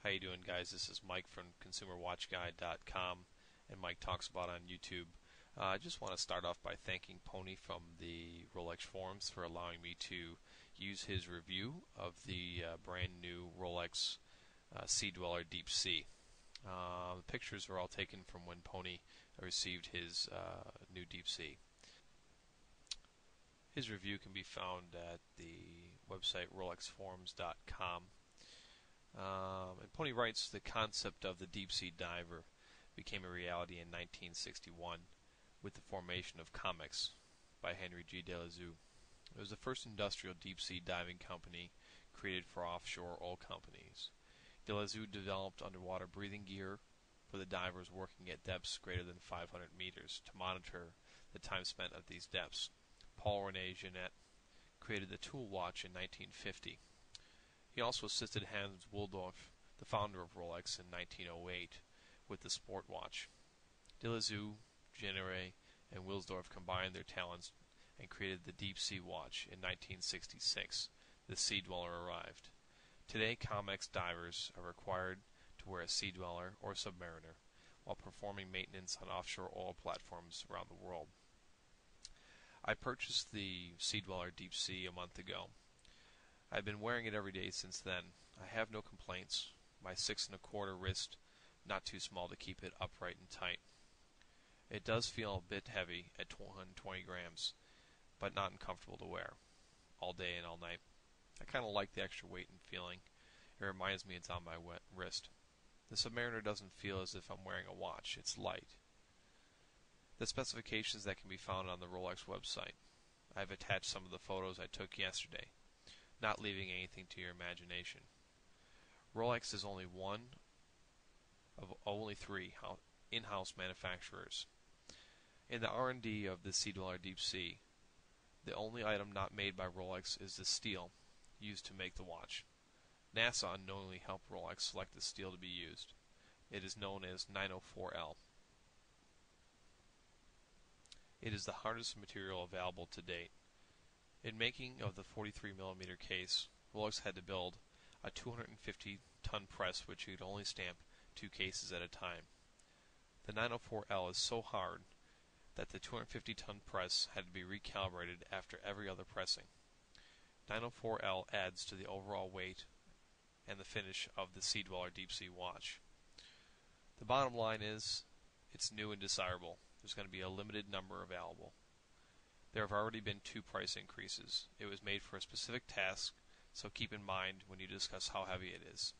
How you doing, guys? This is Mike from ConsumerWatchGuide.com, and Mike Talks About on YouTube. I just want to start off by thanking Pony from the Rolex forums for allowing me to use his review of the brand new Rolex Sea Dweller Deep Sea. The pictures were all taken from when Pony received his new Deep Sea. His review can be found at the website RolexForums.com. And Pony writes, the concept of the deep sea diver became a reality in 1961 with the formation of Comex by Henry G. Delazou. It was the first industrial deep sea diving company created for offshore oil companies. Delazou developed underwater breathing gear for the divers working at depths greater than 500 meters to monitor the time spent at these depths. Paul Rene Jeannette created the Tool Watch in 1950. He also assisted Hans Wilsdorf, the founder of Rolex, in 1908 with the Sport Watch. Delazou, Jeanneret, and Wilsdorf combined their talents and created the Deep Sea Watch in 1966. The Sea Dweller arrived. Today, Comex divers are required to wear a Sea Dweller or Submariner while performing maintenance on offshore oil platforms around the world. I purchased the Sea Dweller Deep Sea a month ago. I've been wearing it every day since then. I have no complaints. My 6 1/4 wrist, not too small to keep it upright and tight. It does feel a bit heavy at 220 grams, but not uncomfortable to wear, all day and all night. I kind of like the extra weight and feeling. It reminds me it's on my wrist. The Submariner doesn't feel as if I'm wearing a watch. It's light. The specifications that can be found on the Rolex website. I've attached some of the photos I took yesterday, not leaving anything to your imagination. Rolex is only one of only 3 in-house manufacturers. In the R&D of the Sea Dweller Deep Sea, the only item not made by Rolex is the steel used to make the watch. NASA unknowingly helped Rolex select the steel to be used. It is known as 904L. It is the hardest material available to date. In making of the 43mm case, Rolex had to build a 250-ton press which could only stamp 2 cases at a time. The 904L is so hard that the 250-ton press had to be recalibrated after every other pressing. 904L adds to the overall weight and the finish of the Sea Dweller Deep Sea watch. The bottom line is, it's new and desirable. There's going to be a limited number available. There have already been 2 price increases. It was made for a specific task, so keep in mind when you discuss how heavy it is.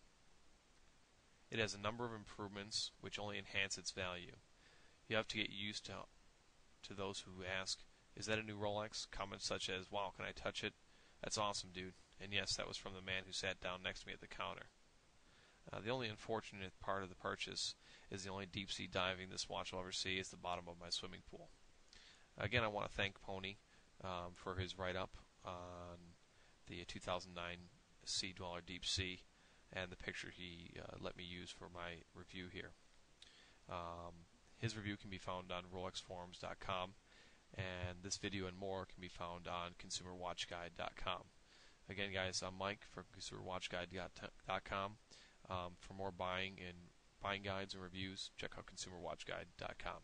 It has a number of improvements which only enhance its value. You have to get used to those who ask, is that a new Rolex? Comments such as, wow, can I touch it? That's awesome, dude. And yes, that was from the man who sat down next to me at the counter. The only unfortunate part of the purchase is the only deep sea diving this watch will ever see is the bottom of my swimming pool. Again, I want to thank Pony for his write-up on the 2009 Sea Dweller Deep Sea and the picture he let me use for my review here. His review can be found on RolexForums.com, and this video and more can be found on ConsumerWatchGuide.com. Again, guys, I'm Mike from ConsumerWatchGuide.com. For more buying guides and reviews, check out ConsumerWatchGuide.com.